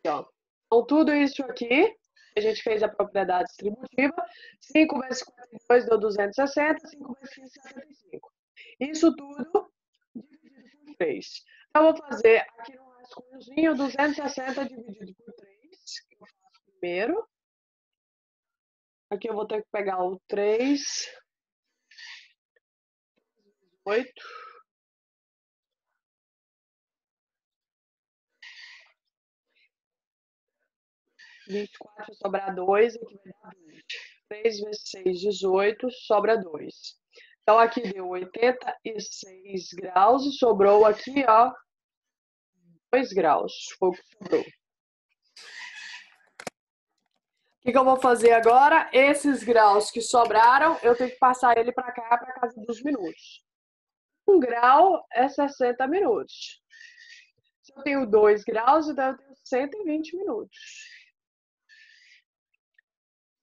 ó. Então, tudo isso aqui, a gente fez a propriedade distributiva. 5 vezes 52 deu 260, 5 vezes 15, 75. Isso tudo dividido por 3. Então, eu vou fazer aqui no rascunhozinho 260 dividido por 3, que eu faço primeiro. Aqui eu vou ter que pegar o 3, 8. 24 vai sobrar 2, aqui vai dar 20. 3 vezes 6, 18, sobra 2. Então, aqui deu 86 graus e sobrou aqui, ó, 2 graus. Foi o que sobrou. O que eu vou fazer agora? Esses graus que sobraram, eu tenho que passar ele para cá, para casa dos minutos. 1 grau é 60 minutos. Se eu tenho 2 graus, então eu tenho 120 minutos.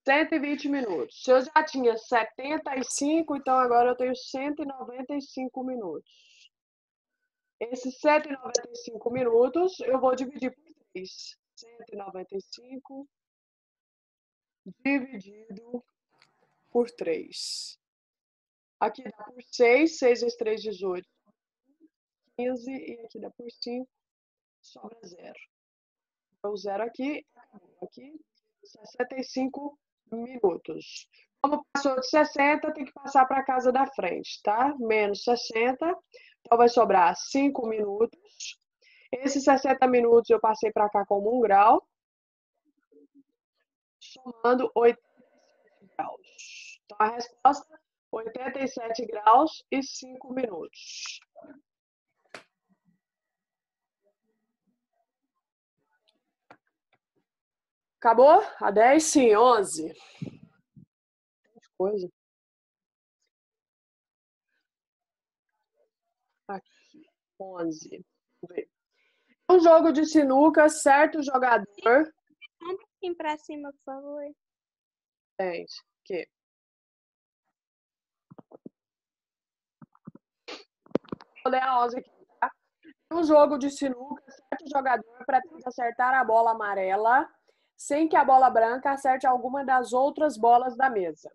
120 minutos. Se eu já tinha 75, então agora eu tenho 195 minutos. Esses 195 minutos eu vou dividir por 3. 195 dividido por 3. Aqui dá por 6, 6 vezes 3, 18. 15, e aqui dá por 5, sobra 0. Então, 0 aqui, aqui, 65 minutos. Como passou de 60, tem que passar para a casa da frente, tá? Menos 60, então vai sobrar 5 minutos. Esses 60 minutos eu passei para cá como 1 grau, somando 87 graus. Então, a resposta, 87 graus e 5 minutos. Acabou? A 10, sim. 11. Coisa. Aqui, 11. Vamos ver. Um jogo de sinuca, certo jogador... Um pouquinho pra cima, por favor. Gente, que... Vou ler a 11 aqui, tá? Um jogo de sinuca, certo jogador pretende acertar a bola amarela sem que a bola branca acerte alguma das outras bolas da mesa.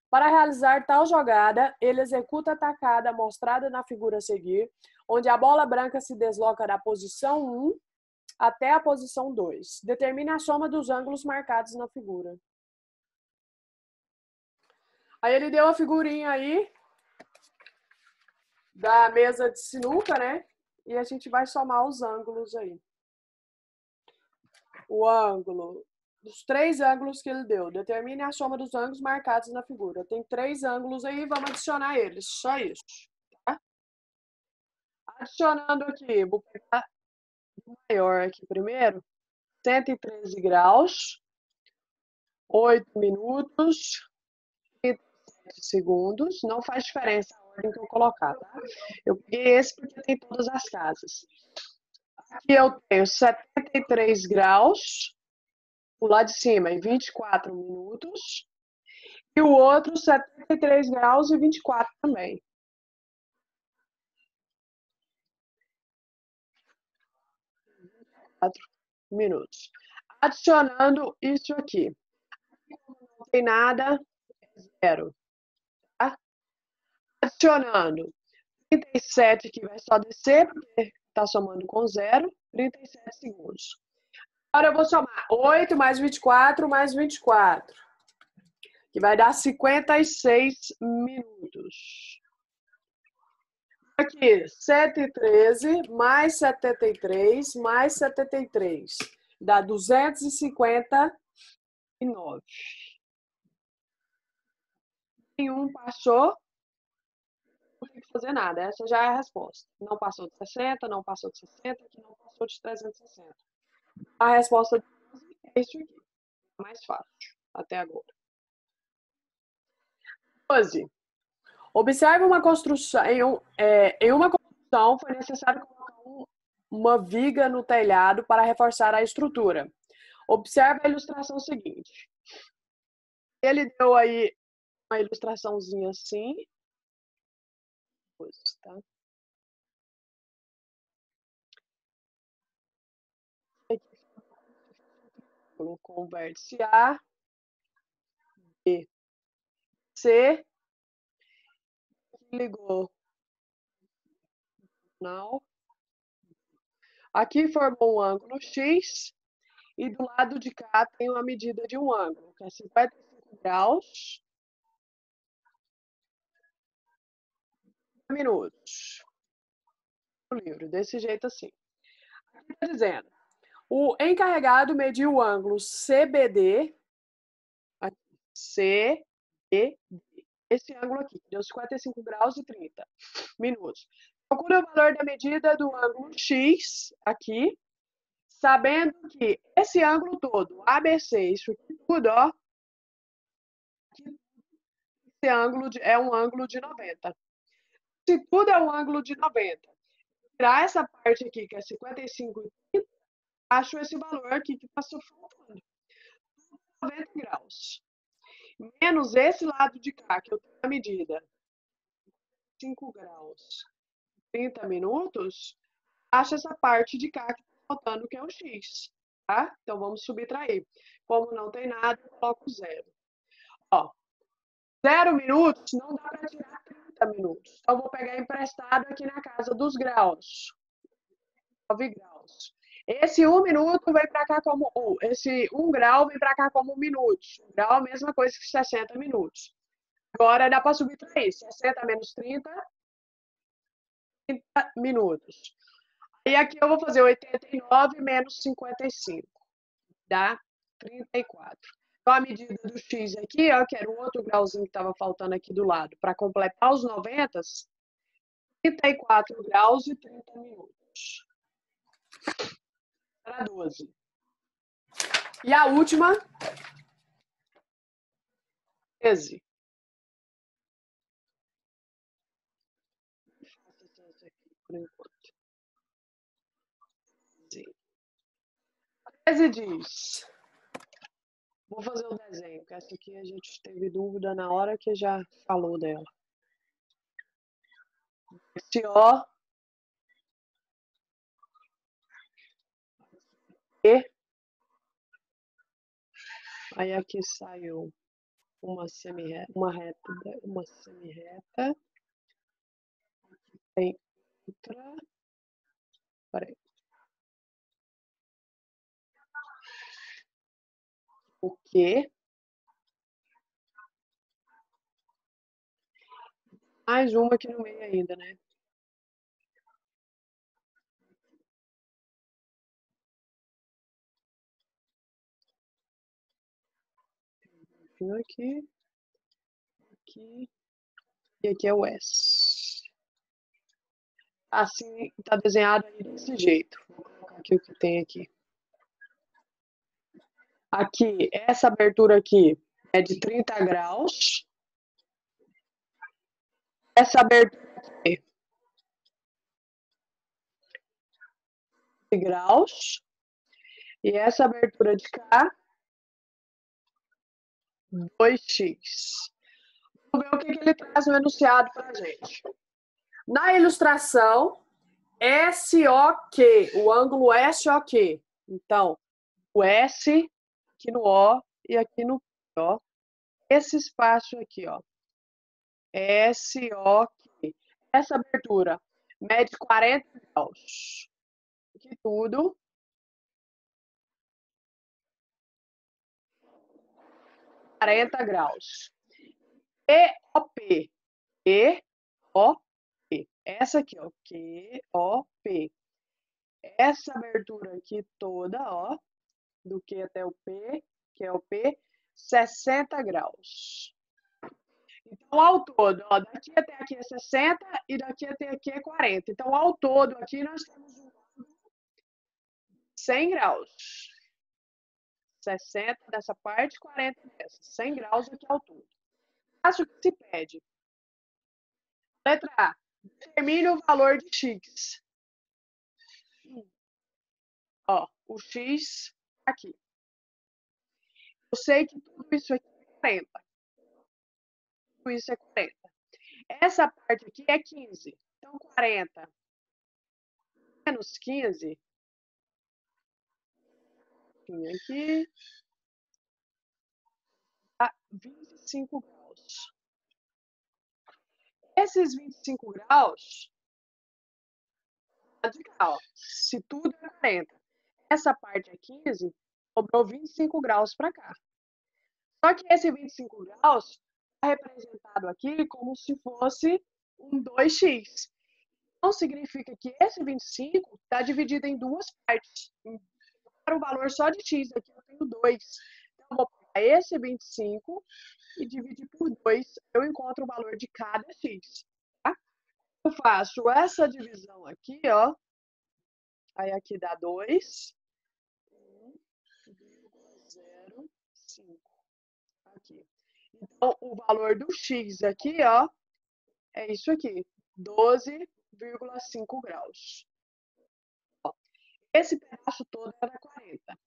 Para realizar tal jogada, ele executa a tacada mostrada na figura a seguir, onde a bola branca se desloca da posição 1 até a posição 2. Determine a soma dos ângulos marcados na figura. Aí ele deu a figurinha aí da mesa de sinuca, né? E a gente vai somar os ângulos aí. O ângulo, dos 3 ângulos que ele deu. Determine a soma dos ângulos marcados na figura. Tem 3 ângulos aí, vamos adicionar eles. Só isso. Tá? Adicionando aqui, vou pegar o maior aqui primeiro. 113 graus, 8 minutos, 37 segundos. Não faz diferença a ordem que eu colocar, tá? Eu peguei esse porque tem todas as casas. Aqui eu tenho 73 graus, o lado de cima em 24 minutos. E o outro 73 graus e 24 também. Minutos. Adicionando isso aqui. Não tem nada, é 0. Tá? Adicionando 37, que vai só descer, porque está somando com 0, 37 segundos. Agora eu vou somar 8 mais 24 mais 24, que vai dar 56 minutos. Aqui, 113 mais 73 mais 73. Dá 259. Nenhum passou. Não tem que fazer nada. Essa já é a resposta. Não passou de 60, não passou de 60, aqui não passou de 360. A resposta de 12 é isso aqui. Mais fácil até agora. 12. Observe uma construção. Em uma construção foi necessário colocar uma viga no telhado para reforçar a estrutura. Observe a ilustração seguinte. Ele deu aí uma ilustraçãozinha assim. Tá? ângulo com vértice A, B, C, ligou. Não. Aqui formou um ângulo X, e do lado de cá tem uma medida de um ângulo, que é 55 graus, minutos. O livro, desse jeito assim. Aqui está dizendo, o encarregado mediu o ângulo CBD, CBD, esse ângulo aqui, deu 55 graus e 30 minutos. Calcule o valor da medida do ângulo X, aqui, sabendo que esse ângulo todo, ABC, isso aqui tudo, ó, esse ângulo é um ângulo de 90. Se tudo é um ângulo de 90, tirar essa parte aqui, que é 55 e 30, acho esse valor aqui que passou faltando. 90 graus. Menos esse lado de cá, que eu tenho a medida. 5 graus. 30 minutos, acha essa parte de cá que está faltando, que é o X. Tá? Então, vamos subtrair. Como não tem nada, eu coloco 0. Ó, 0 minutos não dá para tirar 30 minutos. Então, eu vou pegar emprestado aqui na casa dos graus. 9 graus. Esse 1 minuto vem para cá como... esse 1 grau vem para cá como minutos. 1 grau é a mesma coisa que 60 minutos. Agora, dá para subtrair. 60 menos 30 minutos. E aqui eu vou fazer 89 menos 55. Dá 34. Então, a medida do X aqui, ó, que era o outro grauzinho que estava faltando aqui do lado, para completar os 90, 34 graus e 30 minutos. Para 12. E a última, 13. Por enquanto. 13 diz. Vou fazer o desenho, porque essa aqui a gente teve dúvida na hora que já falou dela. Esse O E. Aí aqui saiu uma semi-reta, uma semi-reta. Aqui tem outra. Peraí. O quê? Mais uma aqui no meio ainda, né? Aqui. Aqui. E aqui é o S. Assim, tá desenhado aí desse jeito. Vou colocar aqui o que tem aqui. Aqui, essa abertura aqui é de 30 graus. Essa abertura aqui, de graus. E essa abertura de cá, 2x. Vamos ver o que ele traz no enunciado para a gente. Na ilustração, SOQ, o ângulo SOQ. Então, o S aqui no O e aqui no P, ó. Esse espaço aqui, ó. SOQ. Essa abertura mede 40 graus. Aqui tudo. 40 graus. EOP. EOP. Essa aqui, ó. QOP. Essa abertura aqui toda, ó. Do Q até o P, que é o P, 60 graus. Então, ao todo, ó, daqui até aqui é 60 e daqui até aqui é 40. Então, ao todo, aqui nós temos 100 graus. 60 dessa parte, 40 dessa. 100 graus aqui ao todo. Acho que se pede. Letra A. Determine o valor de X. Ó, o X aqui. Eu sei que tudo isso aqui é 40. Tudo isso é 40. Essa parte aqui é 15. Então, 40 menos 15 aqui. A 25 graus. Esses 25 graus, de cá, ó, se tudo é 40, essa parte é 15, sobrou 25 graus para cá. Só que esse 25 graus está representado aqui como se fosse um 2x. Então, significa que esse 25 está dividido em duas partes. Para o valor só de x aqui, eu tenho 2. Então, eu vou pegar esse 25 e dividir por 2, eu encontro o valor de cada x. Tá? Eu faço essa divisão aqui, ó. Aí aqui dá 2. 1,05. Aqui. Então, o valor do x aqui, ó, é isso aqui. 12,5 graus. Ó, esse pedaço todo era 40.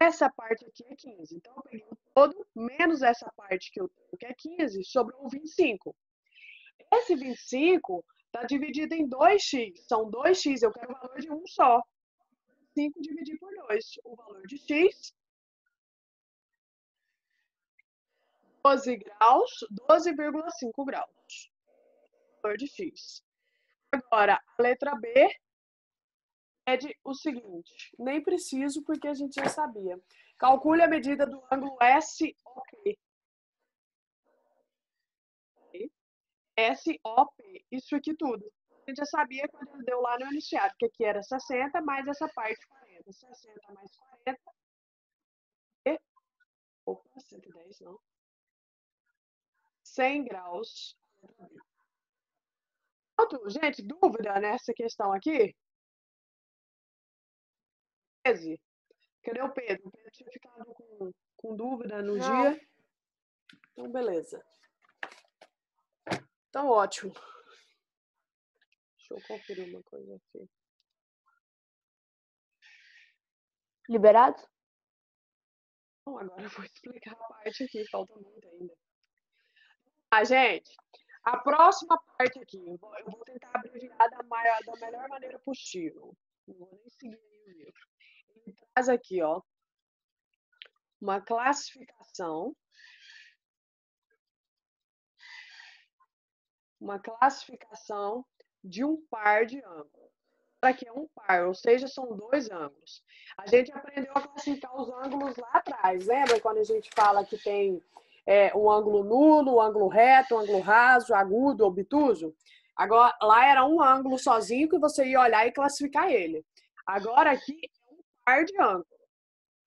Essa parte aqui é 15. Então, eu peguei o todo, menos essa parte que eu tenho, que é 15, sobrou 25. Esse 25 está dividido em 2x. São 2x, eu quero o valor de um só. 5 dividir por 2. O valor de x, 12 graus, 12,5 graus. O valor de x. Agora, a letra B pede o seguinte. Nem preciso, porque a gente já sabia. Calcule a medida do ângulo SOP. SOP. Isso aqui tudo. A gente já sabia quando ele deu lá no enunciado, que aqui era 60 mais essa parte 40. 60 mais 40. E, opa, 110 não. 100 graus. Pronto, gente, dúvida nessa questão aqui? 13. Cadê o Pedro? O Pedro tinha ficado com dúvida no dia. Então, beleza. Então, ótimo. Deixa eu conferir uma coisa aqui. Liberado? Bom, agora eu vou explicar a parte aqui, falta muito ainda. Ah, gente, a próxima parte aqui, eu vou tentar abreviar da melhor maneira possível. Não vou nem seguir o livro. Ele traz aqui, ó, uma classificação de um par de ângulos. Aqui é um par, ou seja, são dois ângulos. A gente aprendeu a classificar os ângulos lá atrás, lembra quando a gente fala que tem um ângulo nulo, um ângulo reto, um ângulo raso, agudo, obtuso? Agora, lá era um ângulo sozinho que você ia olhar e classificar ele. Agora aqui é um par de ângulos.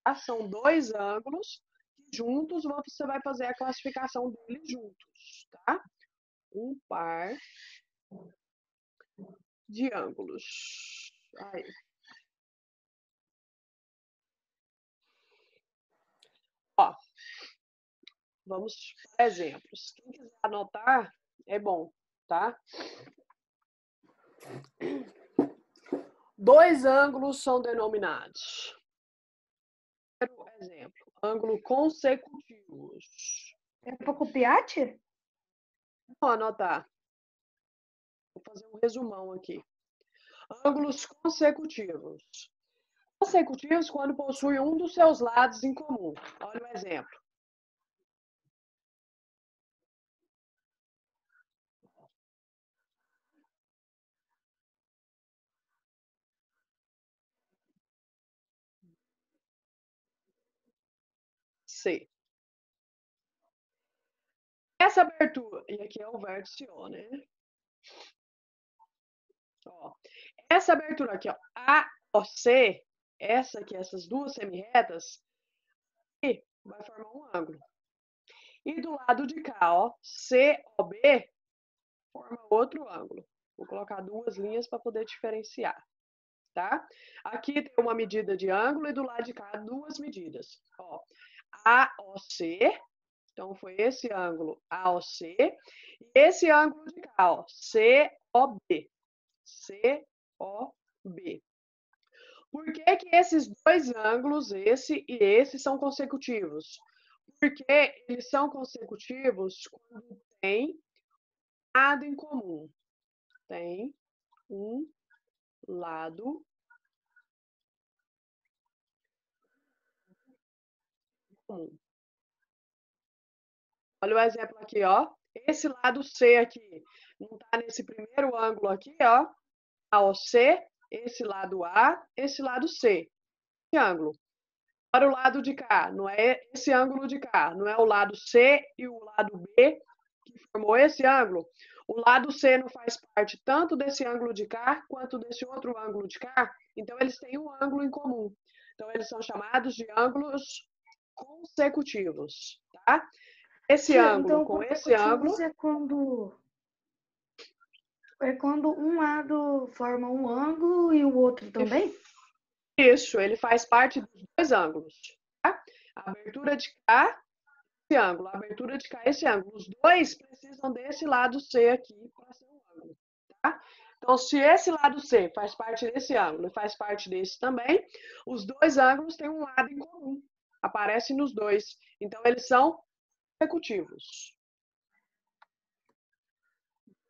Tá? São dois ângulos que juntos você vai fazer a classificação deles juntos, tá? Um par de ângulos. Aí. Ó, vamos para exemplos. Quem quiser anotar, é bom, tá? Dois ângulos são denominados. Primeiro exemplo, ângulo consecutivos. É para copiar, tia? Vou anotar. Vou fazer um resumão aqui. Ângulos consecutivos. Consecutivos quando possuem um dos seus lados em comum. Olha o exemplo. C. Essa abertura, e aqui é o vértice O, né? Ó, essa abertura aqui, ó, AOC, essa aqui, essas duas semirretas, aqui vai formar um ângulo. E do lado de cá, ó, COB, forma outro ângulo. Vou colocar duas linhas para poder diferenciar, tá? Aqui tem uma medida de ângulo e do lado de cá duas medidas. Ó, AOC, então foi esse ângulo AOC, e esse ângulo de cá, ó, COB. COB. Por que esses dois ângulos, esse e esse, são consecutivos? Porque eles são consecutivos quando tem lado em comum. Tem um lado comum. Olha o exemplo aqui, ó. Esse lado C aqui não está nesse primeiro ângulo aqui, ó. AOC, esse lado A, esse lado C. Esse ângulo. Para o lado de cá, não é esse ângulo de cá, não é o lado C e o lado B que formou esse ângulo. O lado C não faz parte tanto desse ângulo de cá quanto desse outro ângulo de cá, então eles têm um ângulo em comum. Então eles são chamados de ângulos consecutivos, tá? Esse Tia, ângulo então, com esse ângulo é quando um lado forma um ângulo e o outro também? Isso, ele faz parte dos dois ângulos, tá? A abertura de cá, esse ângulo, a abertura de cá, esse ângulo. Os dois precisam desse lado C aqui para ser um ângulo, tá? Então, se esse lado C faz parte desse ângulo e faz parte desse também, os dois ângulos têm um lado em comum. Aparece nos dois. Então, eles são consecutivos.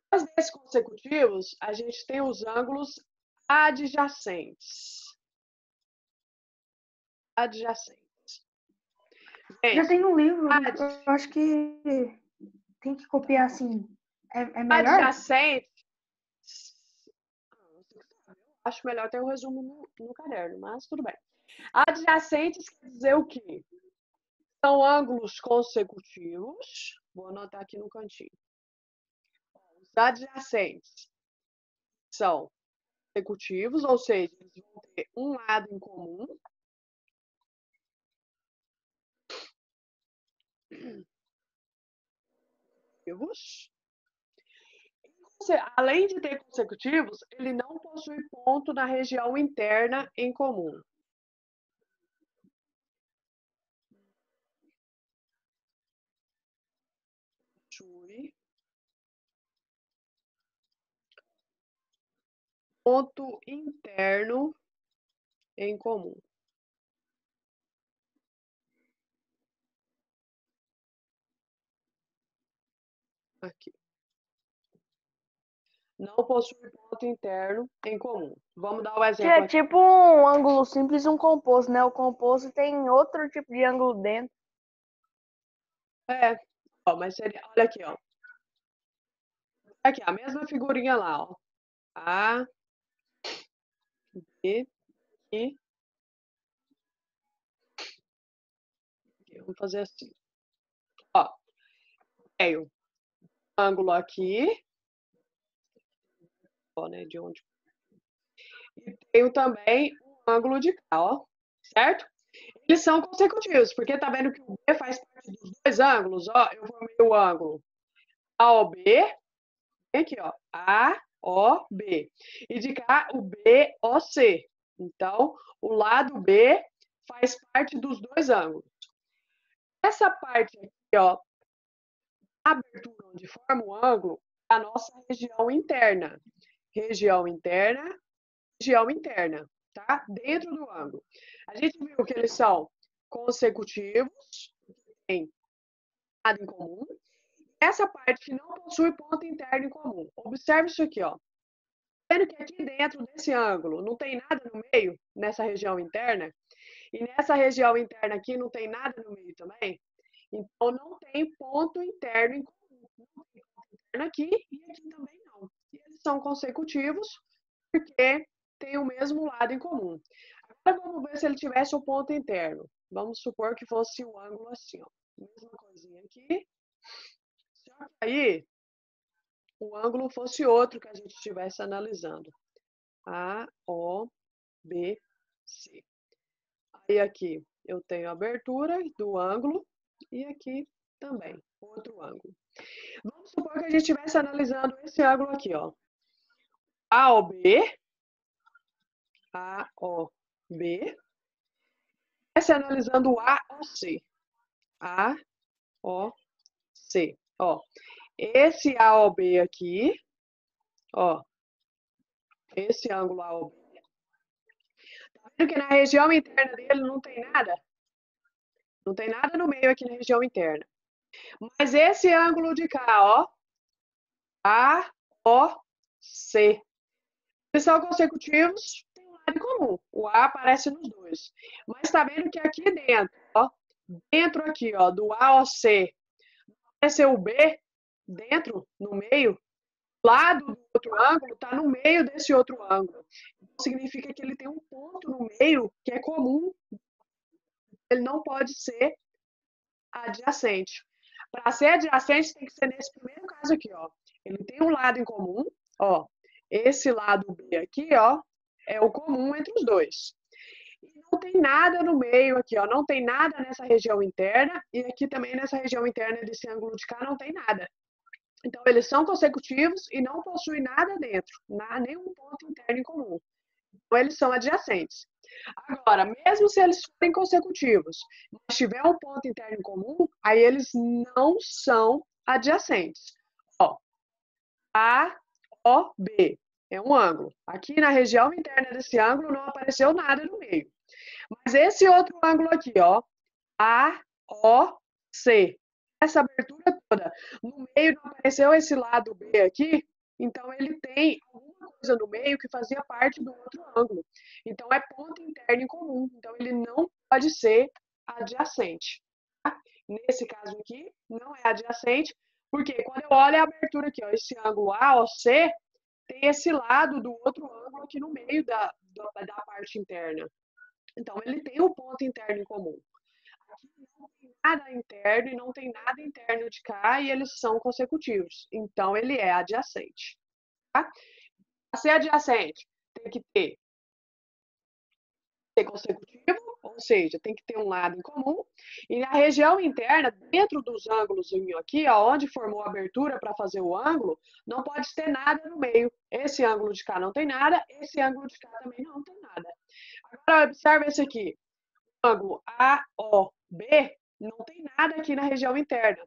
Depois desses consecutivos, a gente tem os ângulos adjacentes. Gente, Já tem no livro, eu acho que tem que copiar assim. É melhor? Adjacente. Acho melhor ter um resumo no caderno, mas tudo bem. Adjacentes quer dizer o quê? São ângulos consecutivos. Vou anotar aqui no cantinho. Os adjacentes são consecutivos, ou seja, eles vão ter um lado em comum. Além de ter consecutivos, ele não possui ponto na região interna em comum. Possui ponto interno em comum. Aqui. Não possui ponto interno em comum. Vamos dar o exemplo É aqui. tipo um ângulo simples e um composto, né? O composto tem outro tipo de ângulo dentro. Ó, mas seria, olha aqui, ó. Aqui, a mesma figurinha lá, ó. A, B, e. Vamos fazer assim. Ó, tenho um ângulo aqui. Ó, né, de onde? E tenho também um ângulo de cá, ó. Certo? Eles são consecutivos, porque tá vendo que o B faz parte dos dois ângulos, ó. Eu formei o ângulo AOB, aqui, ó, AOB. E de cá, o BOC. Então, o lado B faz parte dos dois ângulos. Essa parte aqui, ó, a abertura onde forma o ângulo, é a nossa região interna. Região interna, tá? Dentro do ângulo. A gente viu que eles são consecutivos, tem nada em comum. Essa parte não possui ponto interno em comum. Observe isso aqui, ó. Vendo que aqui dentro desse ângulo não tem nada no meio, nessa região interna, e nessa região interna aqui não tem nada no meio também, então não tem ponto interno em comum. Não tem ponto interno aqui e aqui também não. E eles são consecutivos porque tem o mesmo lado em comum. Agora vamos ver se ele tivesse um ponto interno. Vamos supor que fosse um ângulo assim, ó. Mesma coisinha aqui. Só que aí o ângulo fosse outro que a gente estivesse analisando. A, O, B, C. Aí aqui eu tenho a abertura do ângulo e aqui também, outro ângulo. Vamos supor que a gente estivesse analisando esse ângulo aqui, ó. AOB, AOB. Estivesse analisando o AOC. AOC, ó. Esse AOB aqui, ó. Esse ângulo AOB. Tá vendo que na região interna dele não tem nada? Não tem nada no meio aqui na região interna. Mas esse ângulo de cá, ó, AOC. Eles são consecutivos, tem um lado em comum. O A aparece nos dois. Mas tá vendo que aqui dentro, ó, dentro aqui, ó, do AOC, apareceu o B dentro, no meio, o lado do outro ângulo está no meio desse outro ângulo. Então, significa que ele tem um ponto no meio que é comum. Ele não pode ser adjacente. Para ser adjacente, tem que ser nesse primeiro caso aqui, ó. Ele tem um lado em comum, ó. Esse lado B aqui, ó, é o comum entre os dois. E não tem nada no meio aqui, ó. Não tem nada nessa região interna. E aqui também nessa região interna desse ângulo de cá não tem nada. Então, eles são consecutivos e não possuem nada dentro, nenhum ponto interno em comum. Então, eles são adjacentes. Agora, mesmo se eles forem consecutivos, mas tiver um ponto interno em comum, aí eles não são adjacentes. Ó, A, O, B. É um ângulo. Aqui na região interna desse ângulo não apareceu nada no meio. Mas esse outro ângulo aqui, ó, A, O, C. Essa abertura toda, no meio não apareceu esse lado B aqui, então ele tem alguma coisa no meio que fazia parte do outro ângulo. Então é ponto interno em comum, então ele não pode ser adjacente. Tá? Nesse caso aqui, não é adjacente, porque quando eu olho a abertura aqui, ó, esse ângulo AOC, tem esse lado do outro ângulo aqui no meio da parte interna. Então ele tem um ponto interno em comum. Aqui não tem nada interno e não tem nada interno de cá e eles são consecutivos. Então, ele é adjacente. Tá? Para ser adjacente, tem que ser consecutivo, ou seja, tem que ter um lado em comum. E na região interna, dentro dos ângulos aqui, ó, onde formou a abertura para fazer o ângulo, não pode ter nada no meio. Esse ângulo de cá não tem nada, esse ângulo de cá também não tem nada. Agora, observe esse aqui. O ângulo AOB não tem nada aqui na região interna.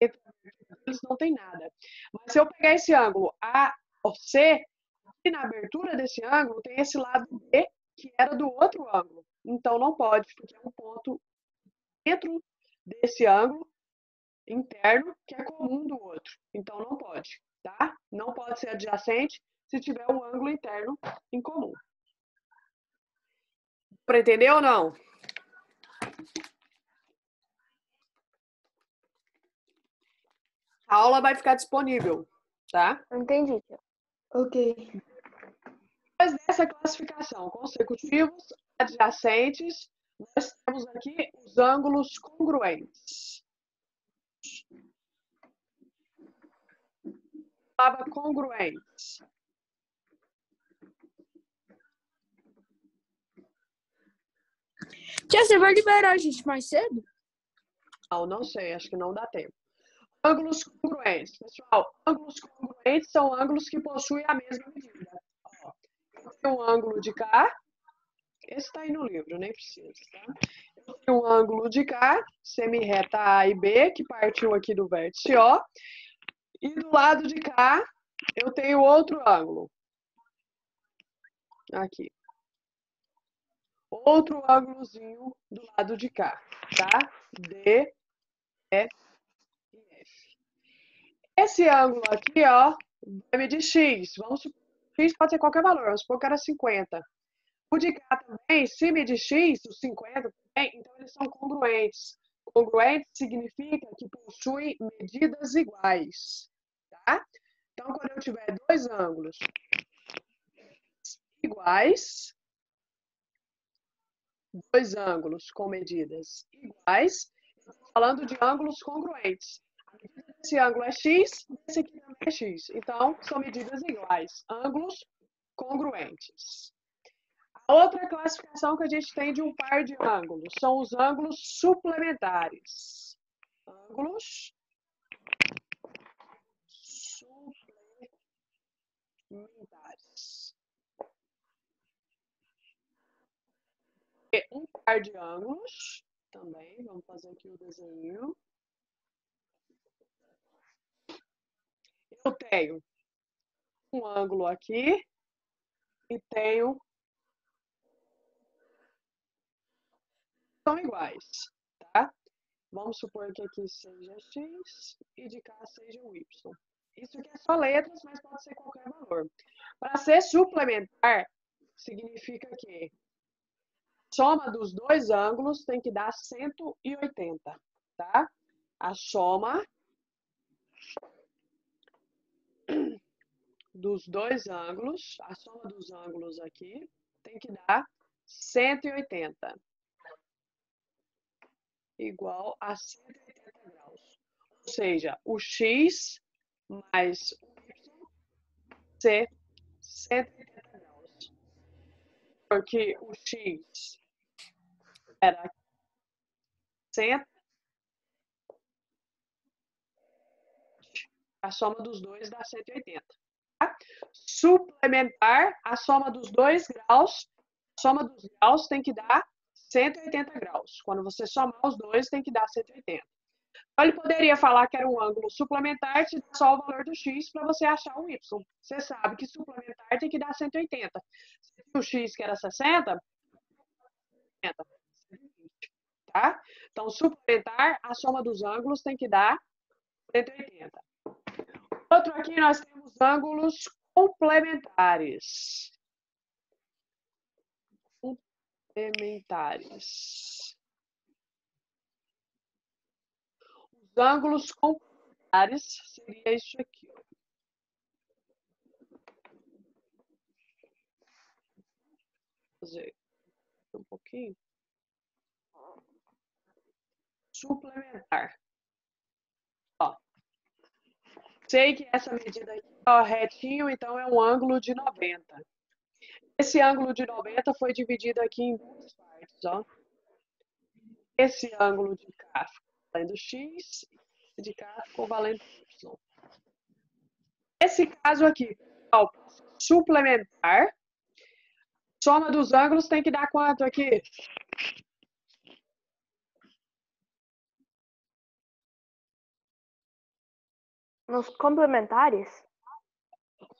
Eles não tem nada. Mas se eu pegar esse ângulo AOC, aqui na abertura desse ângulo tem esse lado B, que era do outro ângulo. Então não pode, porque é um ponto dentro desse ângulo interno que é comum do outro. Então não pode, tá? Não pode ser adjacente se tiver um ângulo interno em comum. Para entender ou não? A aula vai ficar disponível, tá? Entendi, tia. Ok. Depois dessa classificação, consecutivos, adjacentes, nós temos aqui os ângulos congruentes. Palavra congruentes. Tia, você vai liberar a gente mais cedo? Não sei, acho que não dá tempo. Ângulos congruentes. Pessoal, ângulos congruentes são ângulos que possuem a mesma medida. Ó, eu tenho um ângulo de cá. Esse está aí no livro, nem precisa, tá? Eu tenho um ângulo de cá, semi-reta A e B, que partiu aqui do vértice O. E do lado de cá, eu tenho outro ângulo. Aqui. Outro ângulozinho do lado de cá, tá? D, E e F. Esse ângulo aqui, ó, vai medir X. Vamos supor, X pode ser qualquer valor, vamos supor que era 50. O de cá também, se medir X, os 50 também, então eles são congruentes. Congruente significa que possuem medidas iguais, tá? Então, quando eu tiver dois ângulos iguais, dois ângulos com medidas iguais, estou falando de ângulos congruentes. A medida desse ângulo é X, esse aqui também é X. Então, são medidas iguais, ângulos congruentes. A outra classificação que a gente tem de um par de ângulos são os ângulos suplementares. Ângulos suplementares. E um par de ângulos também, vamos fazer aqui o desenho. Eu tenho um ângulo aqui e tenho são iguais, tá? Vamos supor que aqui seja x e de cá seja o y. Isso aqui é só letras, mas pode ser qualquer valor. Para ser suplementar, significa que soma dos dois ângulos tem que dar 180, tá? A soma dos dois ângulos, a soma dos ângulos aqui, tem que dar 180. Igual a 180 graus. Ou seja, o x mais o y ser 180 graus. Porque o x era 100, a soma dos dois dá 180. Tá? Suplementar a soma dos dois graus, a soma dos graus tem que dar 180 graus. Quando você somar os dois, tem que dar 180. Então, ele poderia falar que era um ângulo suplementar, te dá só o valor do x para você achar o y. Você sabe que suplementar tem que dar 180. Se o x que era 60, 120, tá? Então, suplementar, a soma dos ângulos tem que dar 180. Outro aqui, nós temos ângulos complementares. Complementares. Os ângulos complementares seria isso aqui, ó. Vou fazer um pouquinho. Suplementar. Ó. Sei que essa medida aqui, ó, retinho, então é um ângulo de 90. Esse ângulo de 90 foi dividido aqui em duas partes, ó. Esse ângulo de cá ficou valendo x, esse de cá ficou valendo y. Esse caso aqui, ó, suplementar, soma dos ângulos tem que dar quanto aqui? Nos complementares?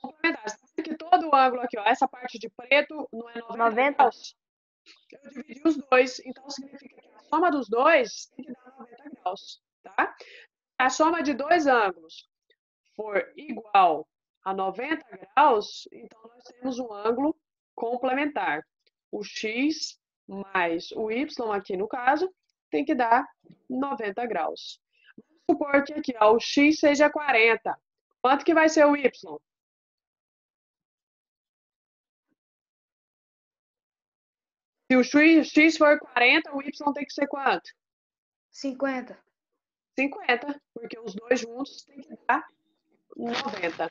Complementares. Que todo ângulo aqui, ó, essa parte de preto não é 90 graus? Eu dividi os dois, então significa que a soma dos dois tem que dar 90 graus, tá? A soma de dois ângulos for igual a 90 graus, então nós temos um ângulo complementar. O x mais o y, aqui no caso, tem que dar 90 graus. Vamos supor que aqui, ó, o x seja 40. Quanto que vai ser o y? Se o x for 40, o y tem que ser quanto? 50. 50, porque os dois juntos tem que dar 90,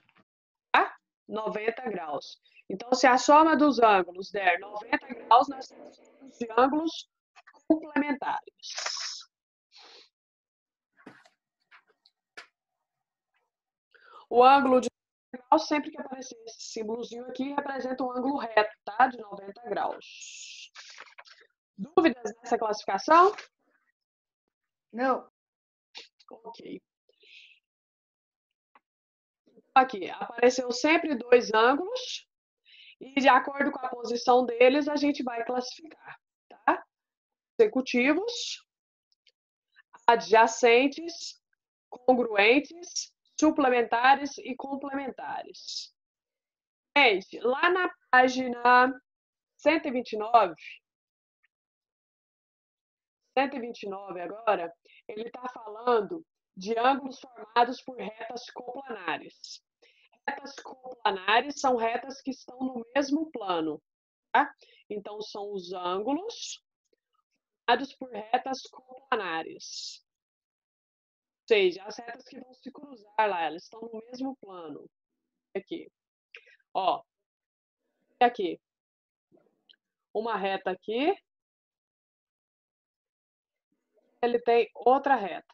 tá? 90 graus. Então, se a soma dos ângulos der 90 graus, nós temos de ângulos complementares. O ângulo de 90 graus, sempre que aparecer esse símbolozinho aqui, representa um ângulo reto, tá? De 90 graus. Dúvidas nessa classificação? Não. Ok. Aqui, apareceu sempre dois ângulos e de acordo com a posição deles, a gente vai classificar, tá? Consecutivos, adjacentes, congruentes, suplementares e complementares. Gente, lá na página 129 agora, ele está falando de ângulos formados por retas coplanares. Retas coplanares são retas que estão no mesmo plano, tá? Então, são os ângulos formados por retas coplanares. Ou seja, as retas que vão se cruzar lá, elas estão no mesmo plano. Aqui. Ó. Aqui. Uma reta aqui. Ele tem outra reta.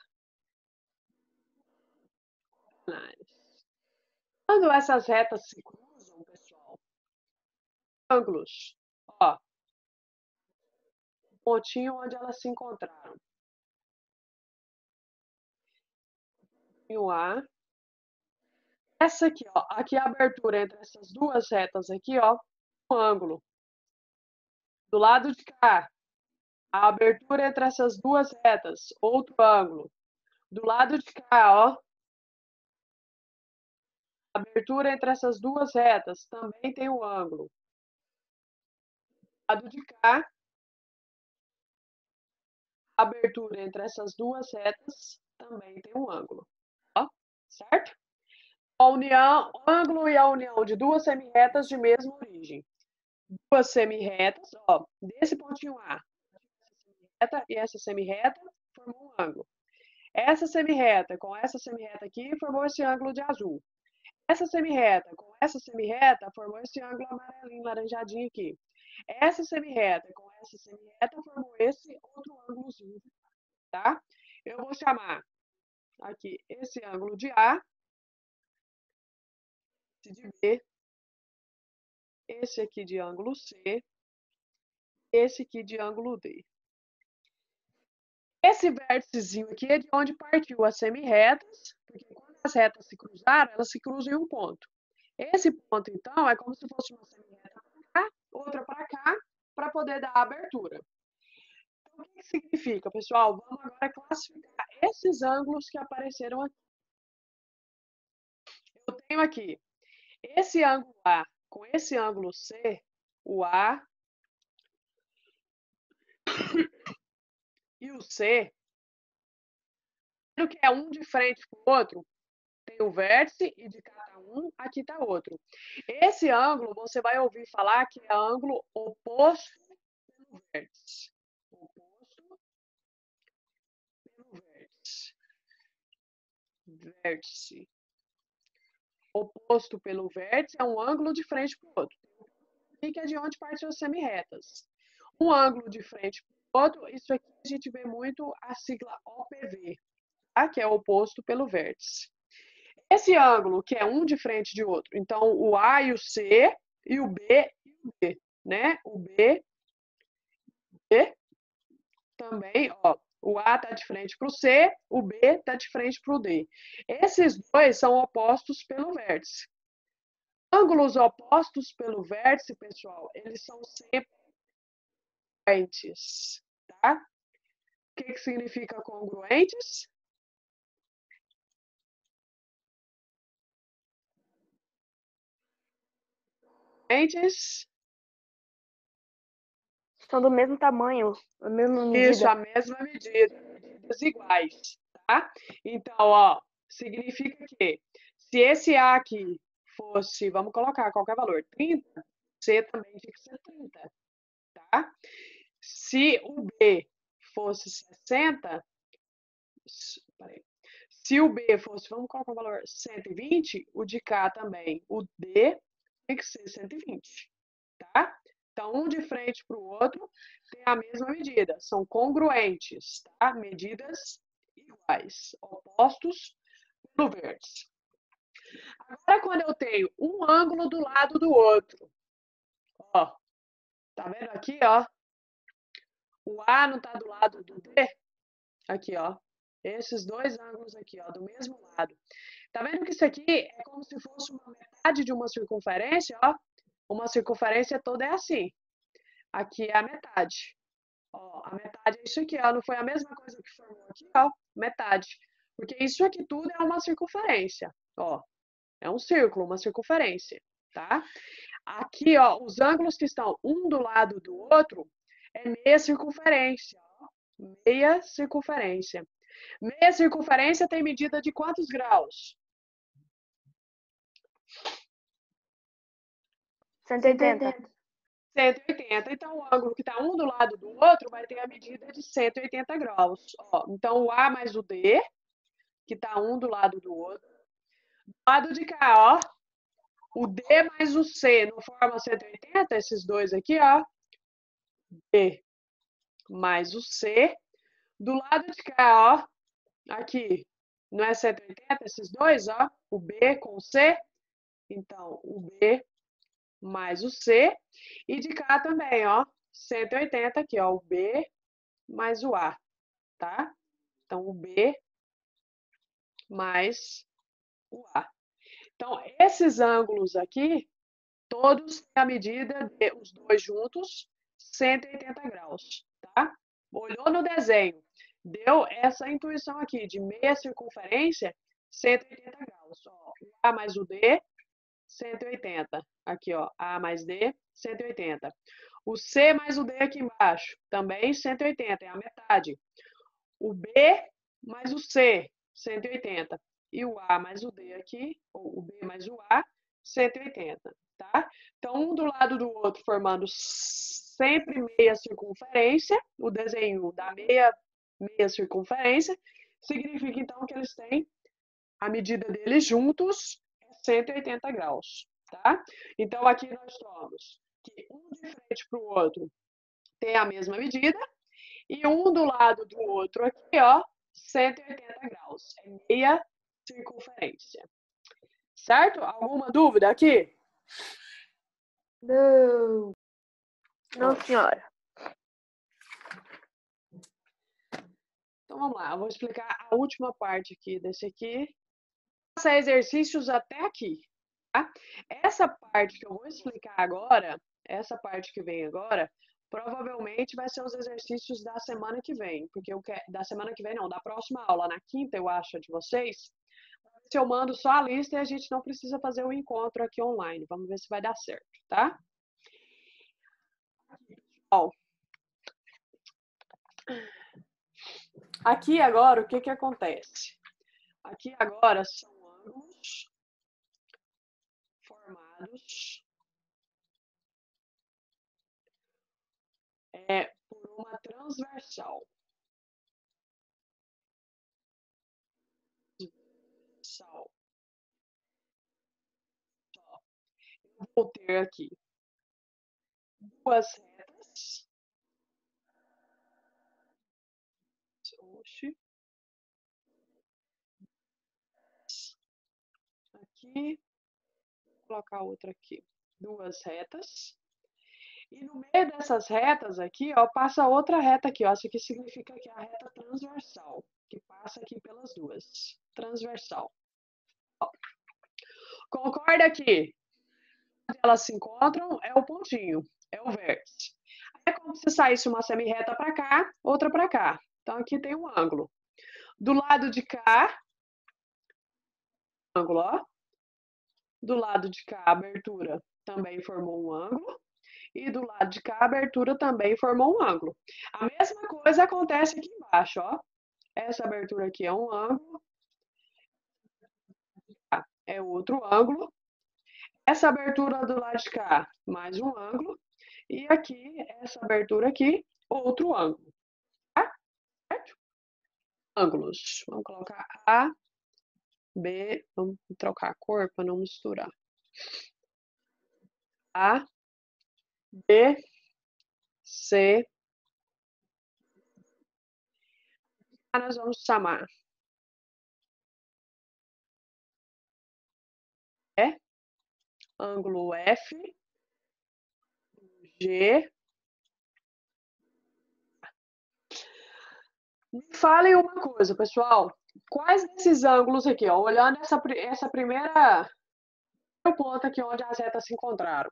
Quando essas retas se cruzam, pessoal, ângulos, ó, pontinho onde elas se encontraram. A. Essa aqui, ó, aqui a abertura entre essas duas retas aqui, ó, um ângulo. Do lado de cá, a abertura entre essas duas retas, outro ângulo. Do lado de cá, ó, a abertura entre essas duas retas também tem um ângulo. Do lado de cá, a abertura entre essas duas retas também tem um ângulo, ó, certo? A união, ângulo e a união de duas semirretas de mesma origem. Duas semirretas, ó, desse pontinho A, reta e essa semirreta formou um ângulo. Essa semirreta com essa semirreta aqui formou esse ângulo de azul. Essa semirreta com essa semirreta formou esse ângulo amarelinho, laranjadinho aqui. Essa semirreta com essa semirreta formou esse outro ângulozinho, tá? Eu vou chamar aqui esse ângulo de A, esse de B, esse aqui de ângulo C, esse aqui de ângulo D. Esse vérticezinho aqui é de onde partiu as semirretas, porque quando as retas se cruzaram, elas se cruzam em um ponto. Esse ponto, então, é como se fosse uma semirreta para cá, outra para cá, para poder dar a abertura. Então, o que significa, pessoal? Vamos agora classificar esses ângulos que apareceram aqui. Eu tenho aqui esse ângulo A com esse ângulo C, o A e o C, que é um de frente para o outro, tem o vértice e de cada um, aqui está outro. Esse ângulo, você vai ouvir falar que é ângulo oposto pelo vértice. Oposto pelo vértice. Vértice. Oposto pelo vértice é um ângulo de frente para o outro. Que é de onde partem as semirretas. Um ângulo de frente para o outro, isso aqui a gente vê muito a sigla OPV, tá? Que é oposto pelo vértice. Esse ângulo, que é um de frente de outro, então o A e o C, e o B e o D, né? O B também, ó, o A está de frente para o C, o B está de frente para o D. Esses dois são opostos pelo vértice. Ângulos opostos pelo vértice, pessoal, eles são sempre congruentes, tá? O que significa congruentes? São do mesmo tamanho, a mesma medida. Isso, a mesma medida, medidas iguais, tá? Então, ó, significa que se esse A aqui fosse, vamos colocar qualquer valor, 30, C também tinha que ser 30, tá? Se o B fosse 60, peraí, se o B fosse, vamos colocar um valor 120, o de cá também, o D tem que ser 120, tá? Então, um de frente para o outro tem a mesma medida, são congruentes, tá? Medidas iguais, opostos pelo vértice. Agora, quando eu tenho um ângulo do lado do outro, ó, tá vendo aqui, ó? O A não tá do lado do D? Aqui, ó. Esses dois ângulos aqui, ó, do mesmo lado. Tá vendo que isso aqui é como se fosse uma metade de uma circunferência, ó? Uma circunferência toda é assim. Aqui é a metade. Ó, a metade é isso aqui, ó. Não foi a mesma coisa que formou aqui, ó? Metade. Porque isso aqui tudo é uma circunferência, ó. É um círculo, uma circunferência, tá? Aqui, ó, os ângulos que estão um do lado do outro é meia circunferência, ó. Meia circunferência. Meia circunferência tem medida de quantos graus? 180. 180. Então, o ângulo que está um do lado do outro vai ter a medida de 180 graus. Ó, então, o A mais o D, que está um do lado do outro. Do lado de cá, ó, o D mais o C não forma 180? Esses dois aqui, ó. D mais o C. Do lado de cá, ó, aqui, não é 180 esses dois, ó? O B com o C. Então, o B mais o C. E de cá também, ó, 180 aqui, ó, o B mais o A, tá? Então, o B mais o A. Então, esses ângulos aqui, todos têm a medida de, os dois juntos, 180 graus, tá? Olhou no desenho, deu essa intuição aqui de meia circunferência, 180 graus. Ó, o A mais o D 180. Aqui, ó, A mais D, 180. O C mais o D aqui embaixo, também 180, é a metade. O B mais o C, 180. E o A mais o D aqui, ou o B mais o A, 180, tá? Então, um do lado do outro, formando sempre meia circunferência, o desenho da meia circunferência, significa, então, que eles têm a medida deles juntos é 180 graus, tá? Então, aqui nós temos que um de frente para o outro tem a mesma medida, e um do lado do outro aqui, ó, 180 graus. É meia circunferência. Certo? Alguma dúvida aqui? Não. Não, senhora. Então vamos lá, eu vou explicar a última parte aqui desse aqui. Faça exercícios até aqui, tá? Essa parte que eu vou explicar agora, essa parte que vem agora, provavelmente vai ser os exercícios da semana que vem, porque eu quero, da semana que vem não, da próxima aula, na quinta eu acho de vocês, se eu mando só a lista e a gente não precisa fazer o encontro aqui online. Vamos ver se vai dar certo, tá? Ó. Aqui agora, o que que acontece? Aqui agora são ângulos formados por uma transversal. Eu vou ter aqui duas retas. Aqui, vou colocar outra aqui. Duas retas. E no meio dessas retas aqui, ó, passa outra reta aqui, ó. Isso aqui significa que é a reta transversal, que passa aqui pelas duas. Transversal. Ó. Concorda que onde elas se encontram é o pontinho, é o vértice. É como se saísse uma semirreta para cá, outra para cá. Então aqui tem um ângulo. Do lado de cá, ângulo, ó. Do lado de cá, a abertura também formou um ângulo. E do lado de cá, a abertura também formou um ângulo. A mesma coisa acontece aqui embaixo, ó. Essa abertura aqui é um ângulo. É outro ângulo. Essa abertura do lado de cá, mais um ângulo. E aqui, essa abertura aqui, outro ângulo. Tá? Certo? Ângulos. Vamos colocar A, B. Vamos trocar a cor para não misturar. A, B, C. Nós vamos chamar ângulo F, G. Me falem uma coisa, pessoal. Quais desses ângulos aqui, ó, olhando essa primeira ponta aqui onde as retas se encontraram,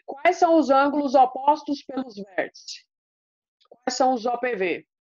quais são os ângulos opostos pelos vértices? Quais são os OPV?